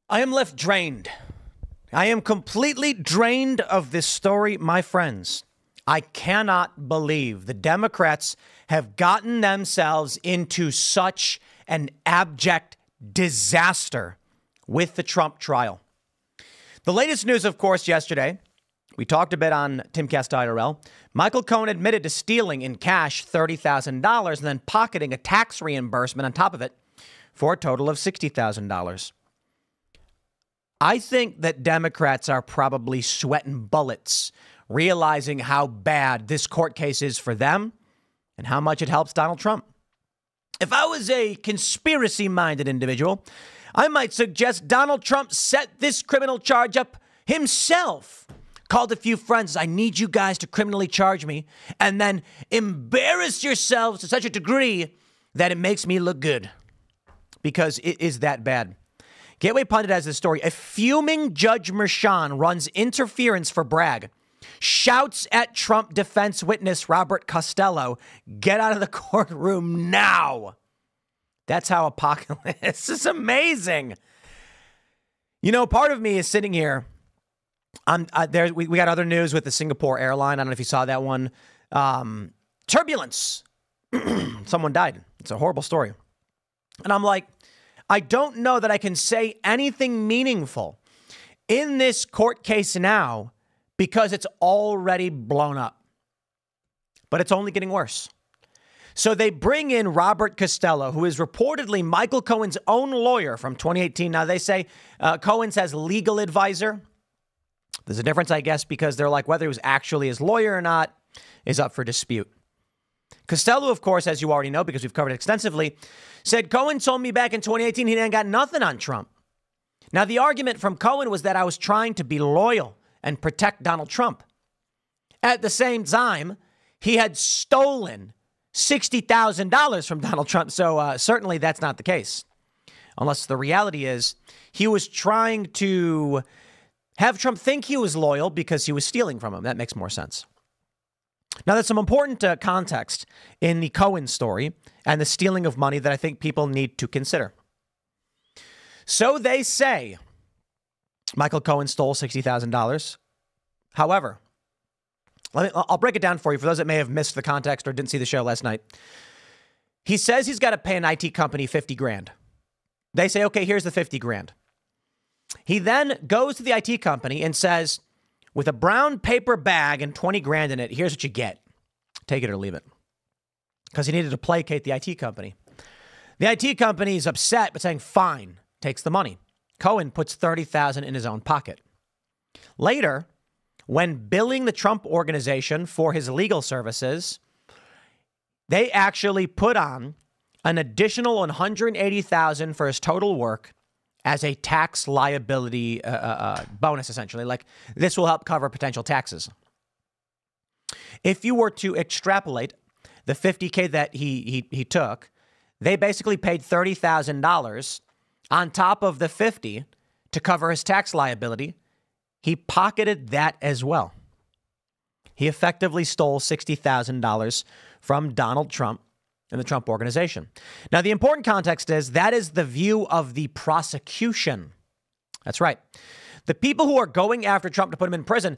I am left drained. I am completely drained of this story, my friends. I cannot believe the Democrats have gotten themselves into such an abject disaster with the Trump trial. The latest news, of course, yesterday, we talked a bit on Timcast IRL. Michael Cohen admitted to stealing in cash $30,000 and then pocketing a tax reimbursement on top of it for a total of $60,000. I think that Democrats are probably sweating bullets, realizing how bad this court case is for them and how much it helps Donald Trump. If I was a conspiracy-minded individual, I might suggest Donald Trump set this criminal charge up himself. Called a few friends, I need you guys to criminally charge me, and then embarrass yourselves to such a degree that it makes me look good. Because it is that bad. Gateway Pundit has this story. A fuming Judge Merchan runs interference for Bragg. Shouts at Trump defense witness Robert Costello, get out of the courtroom now. That's how apocalypse. This is amazing. You know, part of me is sitting here. We got other news with the Singapore airline. I don't know if you saw that one. Turbulence. Someone died. It's a horrible story. And I'm like, I don't know that I can say anything meaningful in this court case now because it's already blown up. But it's only getting worse. So they bring in Robert Costello, who is reportedly Michael Cohen's own lawyer from 2018. Now, they say Cohen says legal advisor. There's a difference, I guess, because they're like whether he was actually his lawyer or not is up for dispute. Costello, of course, as you already know, because we've covered it extensively, said Cohen told me back in 2018 he didn't got nothing on Trump. Now, the argument from Cohen was that I was trying to be loyal and protect Donald Trump. At the same time, he had stolen $60,000 from Donald Trump. So certainly that's not the case. Unless the reality is he was trying to have Trump think he was loyal because he was stealing from him. That makes more sense. Now, there's some important context in the Cohen story and the stealing of money that I think people need to consider. So they say Michael Cohen stole $60,000. However, I'll break it down for you for those that may have missed the context or didn't see the show last night. He says he's got to pay an IT company $50,000. They say, okay, here's the $50,000. He then goes to the IT company and says, with a brown paper bag and $20,000 in it, here's what you get. Take it or leave it. Because he needed to placate the IT company. The IT company is upset, but saying, fine, takes the money. Cohen puts $30,000 in his own pocket. Later, when billing the Trump organization for his legal services, they actually put on an additional $180,000 for his total work as a tax liability bonus, essentially. Like, this will help cover potential taxes. If you were to extrapolate the $50,000 that he took, they basically paid $30,000 on top of the $50,000 to cover his tax liability. He pocketed that as well. He effectively stole $60,000 from Donald Trump and the Trump organization. Now, the important context is that is the view of the prosecution. That's right. The people who are going after Trump to put him in prison,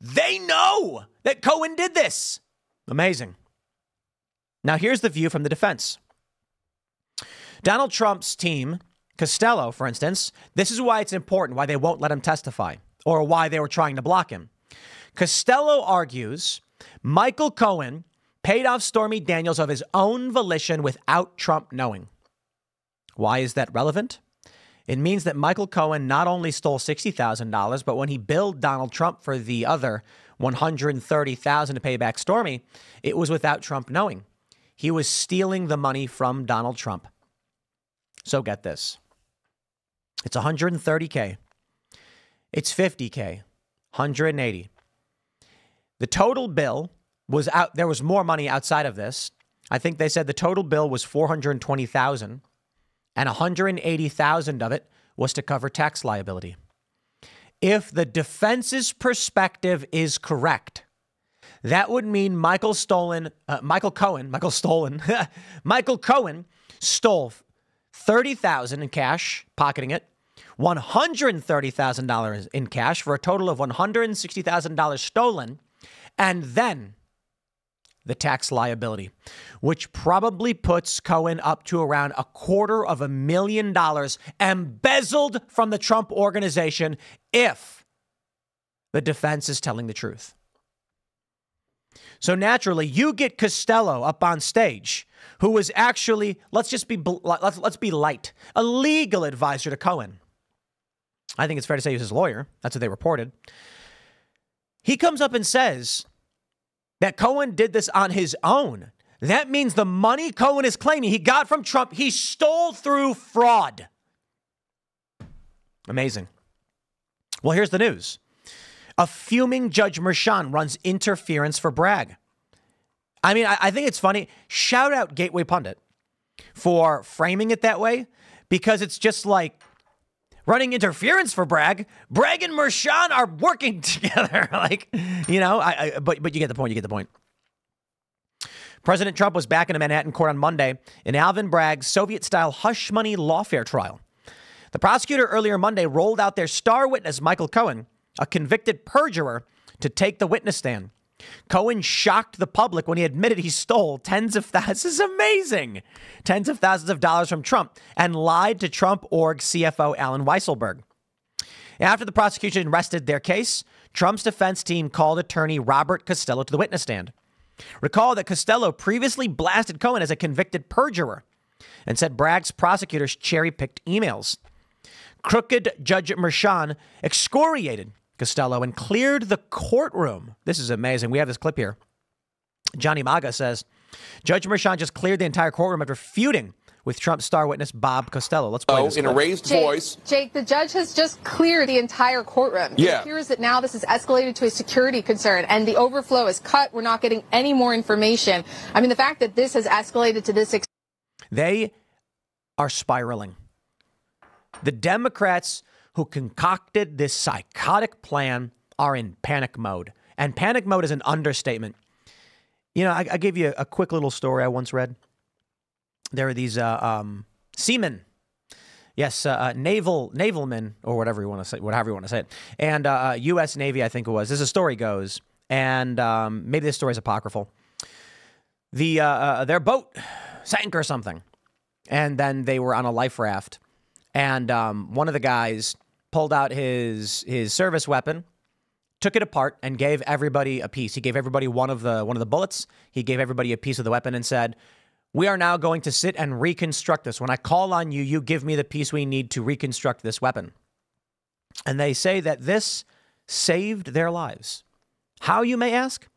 they know that Cohen did this. Amazing. Now, here's the view from the defense. Donald Trump's team, Costello, for instance, this is why it's important, why they won't let him testify, or why they were trying to block him. Costello argues Michael Cohen paid off Stormy Daniels of his own volition without Trump knowing. Why is that relevant? It means that Michael Cohen not only stole $60,000, but when he billed Donald Trump for the other $130,000 to pay back Stormy, it was without Trump knowing. He was stealing the money from Donald Trump. So get this. It's $130K. It's $50K. $180. The total bill was out. There was more money outside of this. I think they said the total bill was $420,000 and $180,000 of it was to cover tax liability. If the defense's perspective is correct, that would mean Michael Cohen stole $30,000 in cash, pocketing it, $130,000 in cash for a total of $160,000 stolen, and then the tax liability, which probably puts Cohen up to around $250,000 embezzled from the Trump organization if the defense is telling the truth. So naturally, you get Costello up on stage, who was actually, let's be light, a legal advisor to Cohen. I think it's fair to say he was his lawyer. That's what they reported. He comes up and says that Cohen did this on his own. That means the money Cohen is claiming he got from Trump, he stole through fraud. Amazing. Well, here's the news. A fuming Judge Merchan runs interference for Bragg. I mean, I think it's funny. Shout out Gateway Pundit for framing it that way, because it's just like running interference for Bragg. Bragg and Merchan are working together. Like, you know, but you get the point. You get the point. President Trump was back in a Manhattan court on Monday in Alvin Bragg's Soviet-style hush money lawfare trial. The prosecutor earlier Monday rolled out their star witness, Michael Cohen, a convicted perjurer, to take the witness stand. Cohen shocked the public when he admitted he stole tens of thousands. This is amazing. Tens of thousands of dollars from Trump and lied to Trump org CFO Alan Weisselberg. After the prosecution rested their case, Trump's defense team called attorney Robert Costello to the witness stand. Recall that Costello previously blasted Cohen as a convicted perjurer and said Bragg's prosecutors cherry-picked emails. Crooked Judge Merchan excoriated Costello and cleared the courtroom. This is amazing. We have this clip here. Johnny Maga says, Judge Merchan just cleared the entire courtroom after feuding with Trump's star witness Bob Costello. Let's play this clip. In a raised voice. Jake, the judge has just cleared the entire courtroom. Yeah. It appears that now this has escalated to a security concern, and the overflow is cut. We're not getting any more information. I mean, the fact that this has escalated to this extent. They are spiraling. The Democrats who concocted this psychotic plan are in panic mode. And panic mode is an understatement. You know, I gave you a quick little story I once read. There are these seamen. Yes, navalmen, or whatever you want to say, whatever you want to say it. And U.S. Navy, I think it was. As the story goes, and maybe this story is apocryphal. Their boat sank or something. And then they were on a life raft. And one of the guys pulled out his service weapon, took it apart, and gave everybody a piece. He gave everybody one of the bullets. He gave everybody a piece of the weapon and said, "We are now going to sit and reconstruct this. When I call on you, you give me the piece we need to reconstruct this weapon." And they say that this saved their lives. How, you may ask?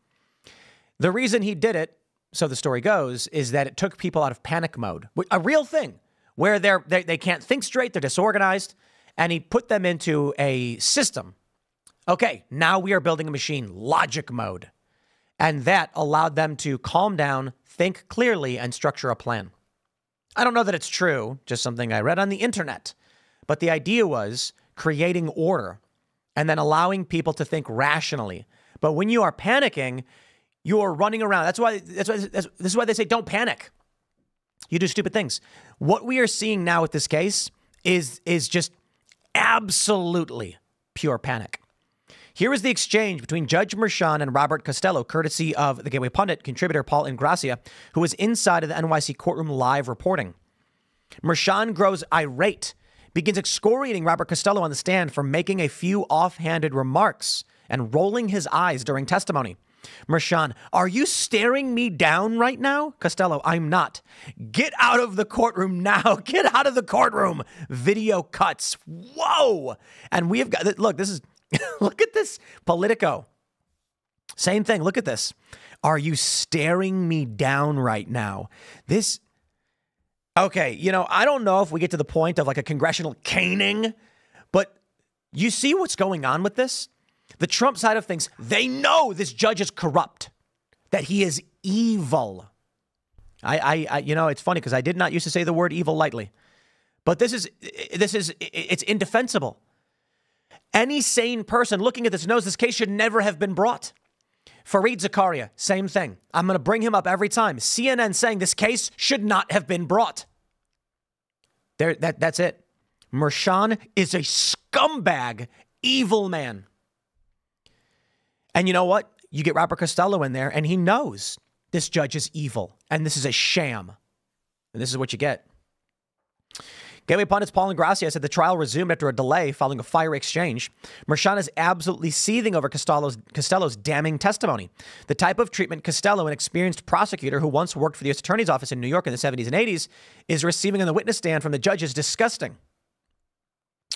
The reason he did it, so the story goes, is that it took people out of panic mode. A real thing. Where they can't think straight, they're disorganized, and he put them into a system. Okay, now we are building a machine, logic mode. And that allowed them to calm down, think clearly, and structure a plan. I don't know that it's true, just something I read on the internet. But the idea was creating order and then allowing people to think rationally. But when you are panicking, you are running around. This is why they say don't panic. You do stupid things. What we are seeing now with this case is just absolutely pure panic. Here is the exchange between Judge Merchan and Robert Costello, courtesy of the Gateway Pundit contributor Paul Ingracia, who was inside of the NYC courtroom live reporting. Merchan grows irate, begins excoriating Robert Costello on the stand for making a few offhanded remarks and rolling his eyes during testimony. Merchan, are you staring me down right now? Costello, I'm not. Get out of the courtroom now. Get out of the courtroom. Video cuts. Whoa. And we have got, look, this is, look at this. Politico. Same thing. Look at this. Are you staring me down right now? This, okay, you know, I don't know if we get to the point of like a congressional caning, but you see what's going on with this? The Trump side of things, they know this judge is corrupt, that he is evil. You know, it's funny because I did not used to say the word evil lightly, but it's indefensible. Any sane person looking at this knows this case should never have been brought. Fareed Zakaria, same thing. I'm going to bring him up every time. CNN saying this case should not have been brought. That's it. Merchan is a scumbag, evil man. And you know what? You get Robert Costello in there, and he knows this judge is evil, and this is a sham. And this is what you get. Gateway pundits Paul and Gracia said the trial resumed after a delay following a fiery exchange. Merchan is absolutely seething over Costello's damning testimony. The type of treatment Costello, an experienced prosecutor who once worked for the U.S. Attorney's Office in New York in the 70s and 80s, is receiving on the witness stand from the judge is disgusting.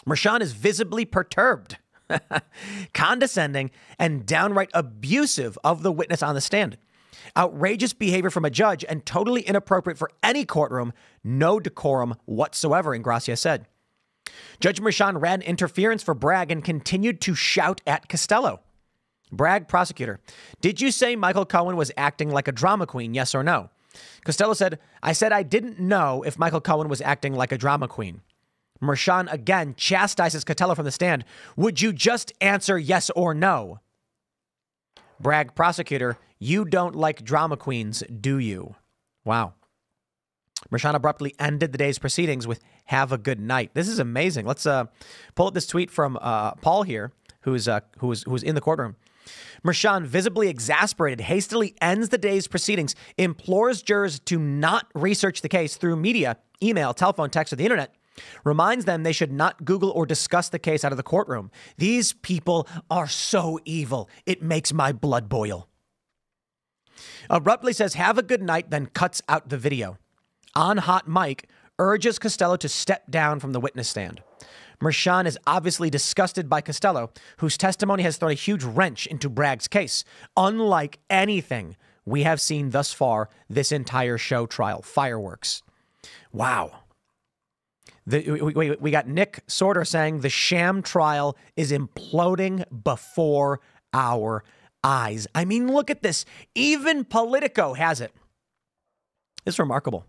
Merchan is visibly perturbed, condescending, and downright abusive of the witness on the stand. Outrageous behavior from a judge and totally inappropriate for any courtroom. No decorum whatsoever, Ingracia said. Judge Merchan ran interference for Bragg and continued to shout at Costello. Bragg, prosecutor, did you say Michael Cohen was acting like a drama queen, yes or no? Costello said, I said I didn't know if Michael Cohen was acting like a drama queen. Merchan again chastises Costello from the stand. Would you just answer yes or no? Bragg, prosecutor, you don't like drama queens, do you? Wow. Merchan abruptly ended the day's proceedings with "Have a good night." This is amazing. Let's pull up this tweet from Paul here, who's in the courtroom. Merchan, visibly exasperated, hastily ends the day's proceedings, implores jurors to not research the case through media, email, telephone, text, or the internet. Reminds them they should not Google or discuss the case out of the courtroom. These people are so evil. It makes my blood boil. Abruptly says, have a good night, then cuts out the video. On hot mic, urges Costello to step down from the witness stand. Merchan is obviously disgusted by Costello, whose testimony has thrown a huge wrench into Bragg's case, unlike anything we have seen thus far this entire show trial. Fireworks. Wow. We got Nick Sorter saying the sham trial is imploding before our eyes. I mean, look at this. Even Politico has it. It's remarkable.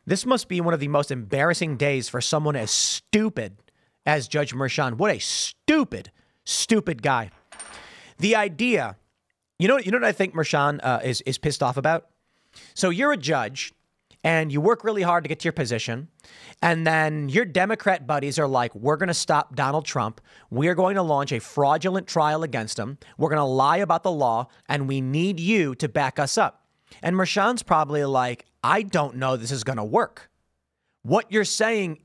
This must be one of the most embarrassing days for someone as stupid as Judge Merchan. What a stupid, stupid guy. The idea, you know what I think Merchan is pissed off about? So you're a judge and you work really hard to get to your position. And then your Democrat buddies are like, we're going to stop Donald Trump. We're going to launch a fraudulent trial against him. We're going to lie about the law. And we need you to back us up. And Merchan's probably like, I don't know this is going to work. What you're saying,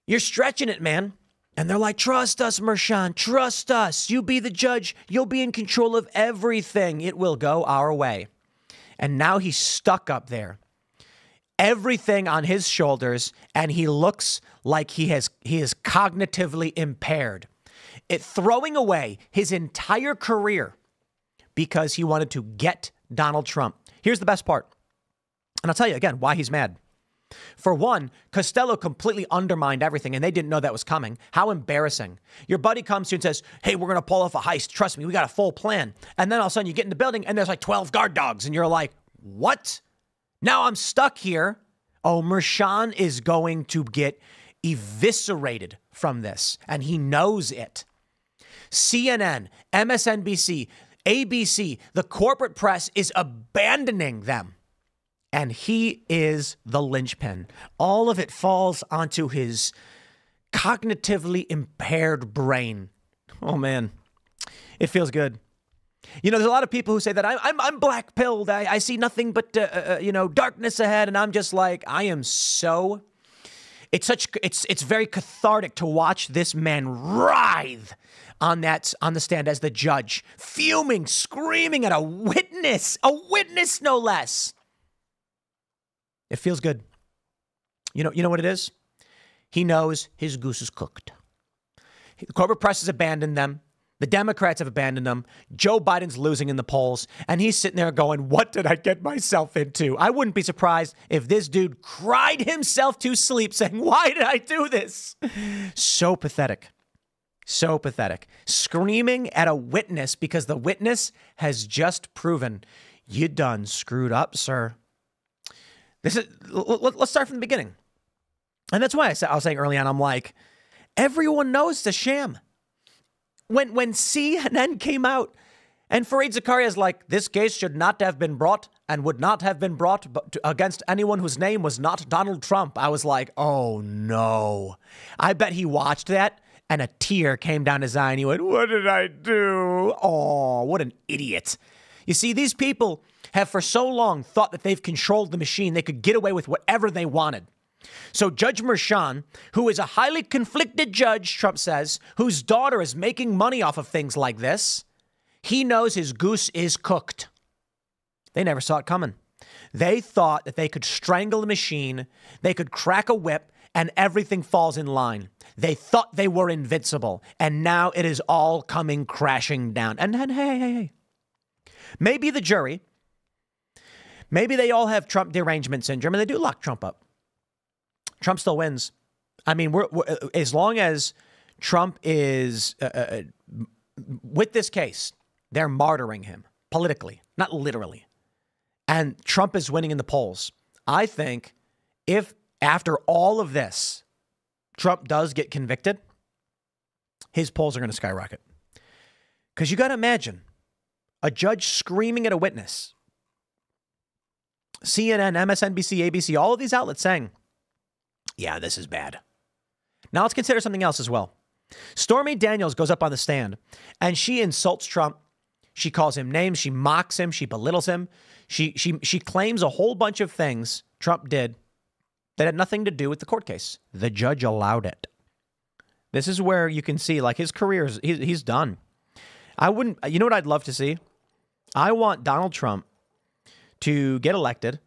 you're stretching it, man. And they're like, trust us, Merchan, trust us. You be the judge. You'll be in control of everything. It will go our way. And now he's stuck up there. Everything on his shoulders, and he looks like he is cognitively impaired. Throwing away his entire career because he wanted to get Donald Trump. Here's the best part. And I'll tell you again why he's mad. For one, Costello completely undermined everything, and they didn't know that was coming. How embarrassing. Your buddy comes to you and says, hey, we're going to pull off a heist. Trust me, we got a full plan. And then all of a sudden you get in the building, and there's like 12 guard dogs, and you're like, what? Now I'm stuck here. Oh, Merchan is going to get eviscerated from this, and he knows it. CNN, MSNBC, ABC, the corporate press is abandoning them. And he is the linchpin. All of it falls onto his cognitively impaired brain. Oh, man, it feels good. You know, there's a lot of people who say that I'm black-pilled. I see nothing but, darkness ahead. And I'm just like, I am so... It's very cathartic to watch this man writhe on the stand as the judge, fuming, screaming at a witness no less. It feels good. You know what it is? He knows his goose is cooked. The corporate press has abandoned them. The Democrats have abandoned them. Joe Biden's losing in the polls. And he's sitting there going, what did I get myself into? I wouldn't be surprised if this dude cried himself to sleep saying, why did I do this? So pathetic. So pathetic. Screaming at a witness because the witness has just proven you done screwed up, sir. Let's start from the beginning. And that's why I was saying early on, I'm like, everyone knows it's a sham. When CNN came out And Fareed Zakaria is like, this case should not have been brought and would not have been brought against anyone whose name was not Donald Trump. I was like, oh no. I bet he watched that and a tear came down his eye and he went, what did I do? Oh, what an idiot. You see, these people have for so long thought that they've controlled the machine. They could get away with whatever they wanted. So Judge Merchan, who is a highly conflicted judge, Trump says, whose daughter is making money off of things like this, he knows his goose is cooked. They never saw it coming. They thought that they could strangle the machine, they could crack a whip, and everything falls in line. They thought they were invincible, and now it is all coming crashing down. And hey. Maybe the jury, maybe they all have Trump derangement syndrome, and they do lock Trump up. Trump still wins. I mean, we're as long as Trump is with this case, they're martyring him politically, not literally. And Trump is winning in the polls. I think if after all of this, Trump does get convicted, his polls are going to skyrocket. Because you got to imagine a judge screaming at a witness. CNN, MSNBC, ABC, all of these outlets saying, yeah, this is bad. Now let's consider something else as well. Stormy Daniels goes up on the stand and she insults Trump. She calls him names. She mocks him. She belittles him. She claims a whole bunch of things Trump did that had nothing to do with the court case. The judge allowed it. This is where you can see like his career he's done. You know what I'd love to see? I want Donald Trump to get elected.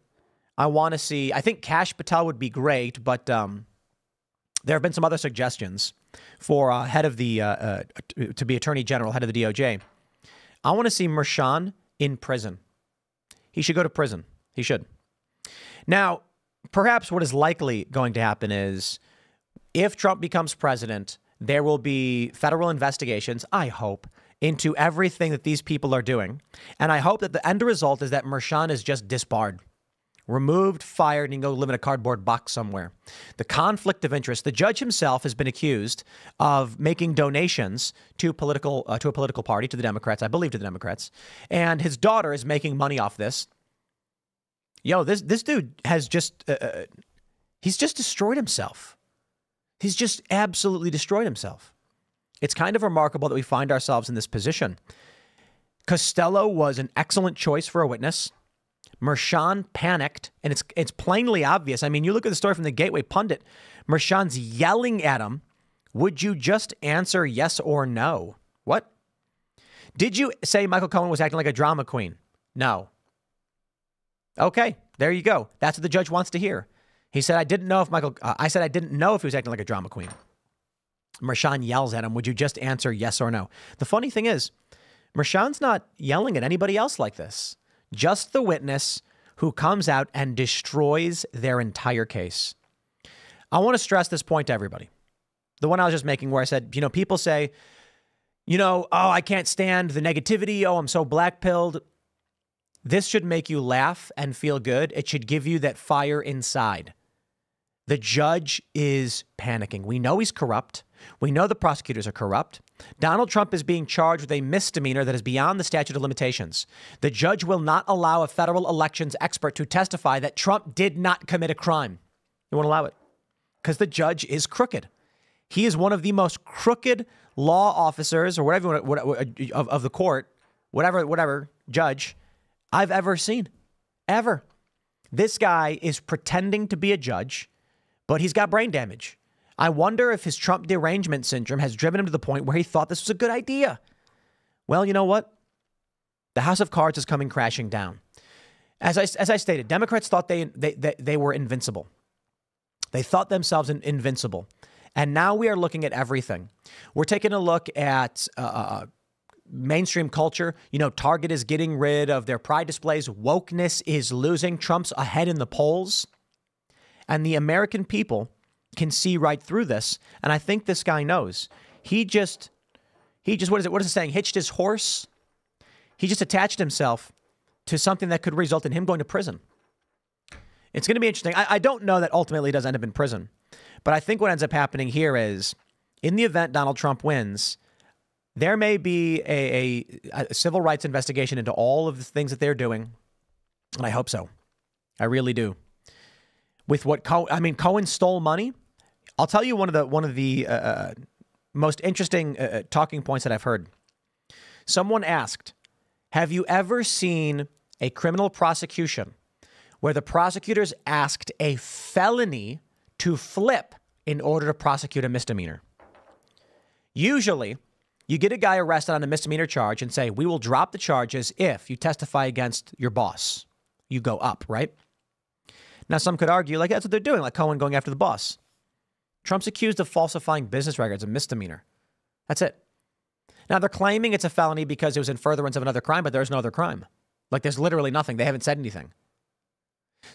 I want to see, I think Kash Patel would be great, but there have been some other suggestions for head of the, to be Attorney General, head of the DOJ. I want to see Merchan in prison. He should go to prison. He should. Now, perhaps what is likely going to happen is if Trump becomes president, there will be federal investigations, I hope, into everything that these people are doing. And I hope that the end result is that Merchan is just disbarred, removed, fired, and can go live in a cardboard box somewhere. The conflict of interest. The judge himself has been accused of making donations to a political party, to the Democrats, I believe to the Democrats. And his daughter is making money off this. Yo, this dude has just, he's just destroyed himself. He's just absolutely destroyed himself. It's kind of remarkable that we find ourselves in this position. Costello was an excellent choice for a witness. Merchan panicked, and it's plainly obvious. I mean, you look at the story from the Gateway Pundit. Merchan's yelling at him, would you just answer yes or no? What? Did you say Michael Cohen was acting like a drama queen? No. Okay, there you go. That's what the judge wants to hear. He said, I didn't know if he was acting like a drama queen. Merchan yells at him, would you just answer yes or no? The funny thing is, Merchan's not yelling at anybody else like this. Just the witness who comes out and destroys their entire case. I want to stress this point to everybody. The one I was just making where I said, people say, oh, I can't stand the negativity. Oh, I'm so black-pilled. This should make you laugh and feel good. It should give you that fire inside. The judge is panicking. We know he's corrupt. We know the prosecutors are corrupt. Donald Trump is being charged with a misdemeanor that is beyond the statute of limitations. The judge will not allow a federal elections expert to testify that Trump did not commit a crime. He won't allow it because the judge is crooked. He is one of the most crooked law officers or whatever of the court, whatever judge I've ever seen, ever. This guy is pretending to be a judge, but he's got brain damage. I wonder if his Trump derangement syndrome has driven him to the point where he thought this was a good idea. Well, you know what? The house of cards is coming crashing down. As I stated, Democrats thought they were invincible. They thought themselves invincible. And now we are looking at everything. We're taking a look at mainstream culture. Target is getting rid of their pride displays. Wokeness is losing. Trump's ahead in the polls. And the American people can see right through this. And I think this guy knows. He just, what is it saying? Hitched his horse. He just attached himself to something that could result in him going to prison. It's going to be interesting. I don't know that ultimately he does end up in prison. But I think what ends up happening here is, in the event Donald Trump wins, there may be a civil rights investigation into all of the things that they're doing. And I hope so. I really do. With what Cohen stole money. I'll tell you one of the most interesting talking points that I've heard. Someone asked, have you ever seen a criminal prosecution where the prosecutors asked a felony to flip in order to prosecute a misdemeanor? Usually, you get a guy arrested on a misdemeanor charge and say, we will drop the charges if you testify against your boss. You go up, right? Now, some could argue, like, that's what they're doing, like Cohen going after the boss. Trump's accused of falsifying business records, a misdemeanor. That's it. Now, they're claiming it's a felony because it was in furtherance of another crime, but there's no other crime. Like, there's literally nothing. They haven't said anything.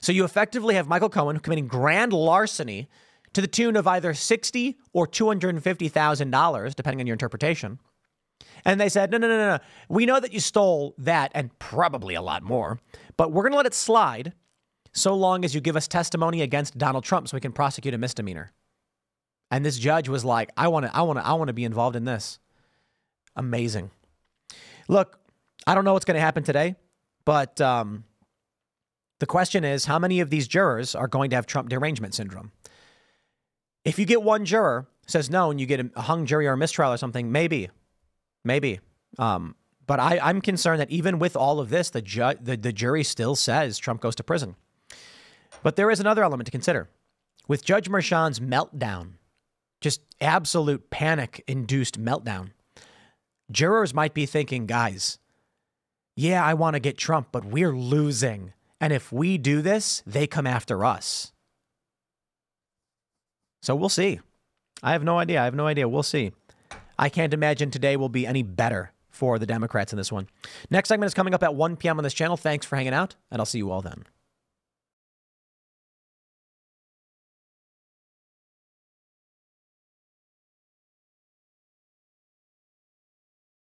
So you effectively have Michael Cohen committing grand larceny to the tune of either $60,000 or $250,000, depending on your interpretation. And they said, no. We know that you stole that and probably a lot more, but we're going to let it slide so long as you give us testimony against Donald Trump so we can prosecute a misdemeanor. And this judge was like, I want to be involved in this. Amazing. Look, I don't know what's going to happen today, but the question is, how many of these jurors are going to have Trump derangement syndrome? If you get one juror says no and you get a hung jury or a mistrial or something, maybe. But I'm concerned that even with all of this, the jury still says Trump goes to prison. But there is another element to consider. With Judge Merchan's meltdown, just absolute panic-induced meltdown, jurors might be thinking, guys, yeah, I want to get Trump, but we're losing. And if we do this, they come after us. So we'll see. I have no idea. We'll see. I can't imagine today will be any better for the Democrats in this one. Next segment is coming up at 1 p.m. on this channel. Thanks for hanging out, and I'll see you all then.